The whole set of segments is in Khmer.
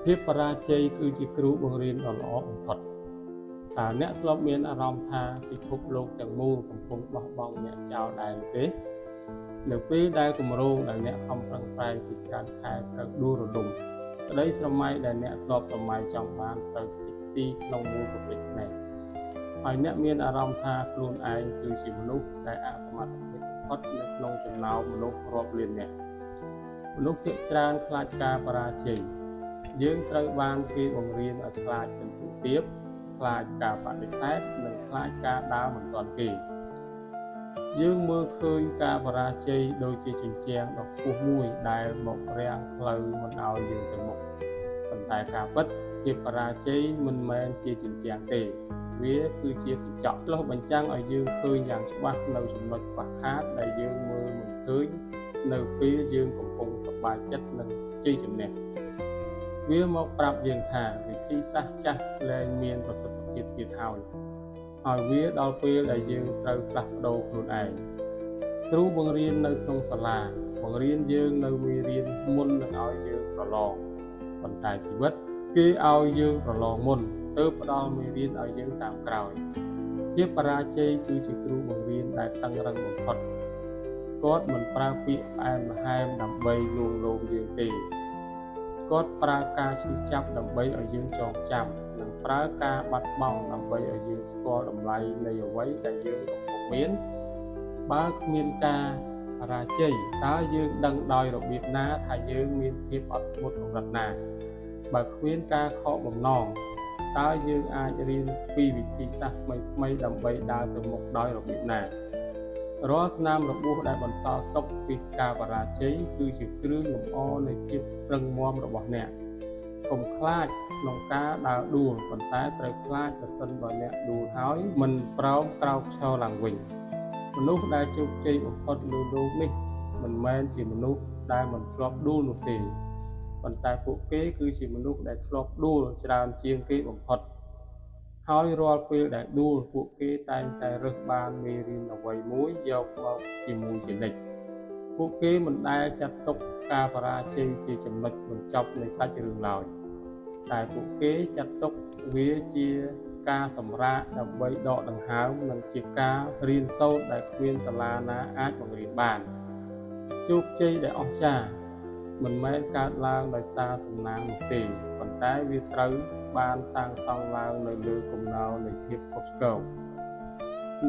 ភាពបរាជ័យគឺជាគ្រូបង្រៀនដ៏ល្អបំផុតតើអ្នកធ្លាប់មានអារម្មណ៍ថាពិភពលោកទាំងមូលកំពុងបោះបង់អ្នកចោលដែរទេនៅពេលដែលគម្រោងដែលអ្នកខំប្រឹងប្រែងជាច្រើនខែត្រូវដួលរលំក្តីស្រមៃដែលអ្នកធ្លាប់ស្រមៃចង់បានត្រូវតិចទីក្នុងមួយកម្រិតណែហើយអ្នកមានអារម្មណ៍ថាខ្លួនឯងគឺជាមនុស្សដែលអសមត្ថភាពបំផុតនៅក្នុងចំណោមមនុស្សរាប់លាននាក់មនុស្សភាគច្រើនខ្លាចការបរាជ័យយើងត្រូវបានគេបង្រៀនឲ្យខ្លាចពិន្ទុទាបខ្លាចការបដិសេធនិងខ្លាចការដើរមិនទាន់គេយើងមើលឃើញការបរាជ័យដូចជាជញ្ជាំងដ៏ខ្ពស់មួយដែលមករាំងផ្លូវមិនឲ្យយើងទៅមុខប៉ុន្តែការពិតភាពបរាជ័យមិនមែនជាជញ្ជាំងទេវាគឺជាកញ្ចក់ឆ្លុះបញ្ចាំងឲ្យយើងឃើញយ៉ាងច្បាស់នៅចំណុចខ្វះខាតដែលយើងមើលមិនឃើញនៅពេលយើងកំពុងសប្បាយចិត្តនឹងជ័យជំនះវាមកប្រាប់យើងថាវិធីសាស្ត្រចាស់លែងមានប្រសិទ្ធភាពទៀតហើយវាដល់ពេលដែលយើងត្រូវផ្លាស់ប្ដូរខ្លួនឯងគ្រូបង្រៀននៅក្នុងសាលាបង្រៀនយើងនៅមេរៀនមុននឹងឲ្យយើងប្រឡងប៉ុន្តែជីវិតគេឲ្យយើងប្រឡងមុនទើបផ្ដល់មេរៀនឲ្យយើងតាមក្រោយភាពបរាជ័យគឺជាគ្រូបង្រៀនដែលតឹងរ៉ឹងបំផុតគាត់មិនប្រើពាក្យផ្អែមល្ហែមដើម្បីលួងលោមយើងទេគាត់ប្រើការឈឺចាប់ដើម្បីឲ្យយើងចងចាំនិងប្រើការបាត់បង់ដើម្បីឲ្យយើងស្គាល់តម្លៃនៃអ្វីដែលយើងកំពុងមានបើគ្មានការបរាជ័យតើយើងដឹងដោយរបៀបណាថាយើងមានភាពអត់ធ្មត់កម្រិតណាបើគ្មានការខកបំណងតើយើងអាចរៀនពីវិធីសាស្ត្រថ្មីៗដើម្បីដើរទៅមុខដោយរបៀបណារាល់ស្នាមរបួសដែលបន្សល់ទុកពីការបរាជ័យគឺជាគ្រឿងលម្អនៃភាពរឹងមាំរបស់អ្នកកុំខ្លាចក្នុងការដើរដួលប៉ុន្តែត្រូវខ្លាចប្រសិនបើអ្នកដួលហើយមិនប្រោមក្រោកឈរឡើងវិញមនុស្សដែលជោគជ័យបំផុតលើโลกនេះមិនមែនជាមនុស្សដែលមិនធ្លាប់ដួលនោះទេប៉ុន្តែពួកគេគឺជាមនុស្សដែលធ្លាប់ដួលច្រើនជាងគេបំផុតហើយរាល់ពេលដែលដួលពួកគេតែងតែរើសបានមេរៀនអ្វីមួយយកមកជាមួយជានិច្ចពួកគេមិនដែលចាត់ទុកការបរាជ័យជាចំណុចបញ្ចប់នៃសាច់រឿងឡើយតែពួកគេចាត់ទុកវាជាការសម្រាកដើម្បីដកដង្ហើមនិងជាការរៀនសូត្រដែលគ្មានសាលាណាអាចបង្រៀនបានជោគជ័យដែលអស្ចារ្យមិនមែនកើតឡើងដោយសារសំណាងនោះទេប៉ុន្តែវាត្រូវបានសាងសង់ឡើងនៅលើគំនរនៃភាពខុសឆ្គង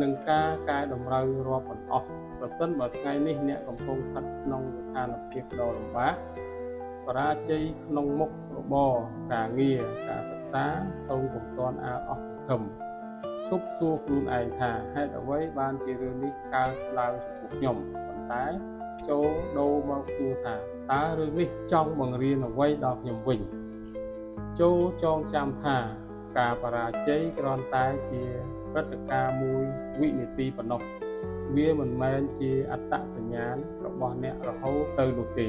និងការកែតម្រូវរាប់មិនអស់ប្រសិនបើថ្ងៃនេះអ្នកកំពុងស្ថិតក្នុងស្ថានភាពដ៏លំបាកបរាជ័យក្នុងមុខរបរការងារការសិក្សាសូមកុំទាន់អាលអស់សង្ឃឹមឈប់សួរខ្លួនឯងថាហេតុអ្វីបានជារឿងនេះកើតឡើងចំពោះខ្ញុំប៉ុន្តែចូលដូរមកសួរថាតើរឿងនេះចង់បង្រៀនអ្វីដល់ខ្ញុំវិញចូលចងចាំថាការបរាជ័យគ្រាន់តែជាព្រឹត្តិការណ៍មួយវិនាទីប៉ុណ្ណោះវាមិនមែនជាអត្តសញ្ញាណរបស់អ្នករហូតទៅនោះទេ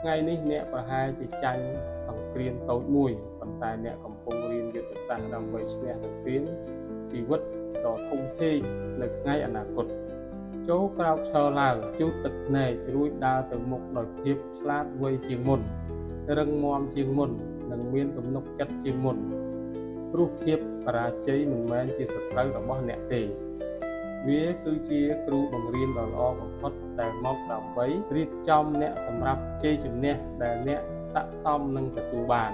ថ្ងៃនេះអ្នកប្រហែលជាចាញ់សង្គ្រាមតូចមួយប៉ុន្តែអ្នកកំពុងរៀនយុទ្ធសាស្ត្រដើម្បីឈ្នះសង្គ្រាមជីវិតដ៏ធំធេងនៅថ្ងៃអនាគតចូលក្រោកឈរឡើងជូតទឹកភ្នែករួចដើរទៅមុខដោយភាពឆ្លាតវៃជាងមុនរឹងមាំជាងមុននិងមានទំនុកចិត្តជាងមុនព្រោះភាពបរាជ័យមិនមែនជាសត្រូវរបស់អ្នកទេវាគឺជាគ្រូបង្រៀនដ៏ល្អបំផុតដែលមកដើម្បីរៀបចំអ្នកសម្រាប់ជ័យជំនះដែលអ្នកស័ក្តិសមនឹងទទួលបាន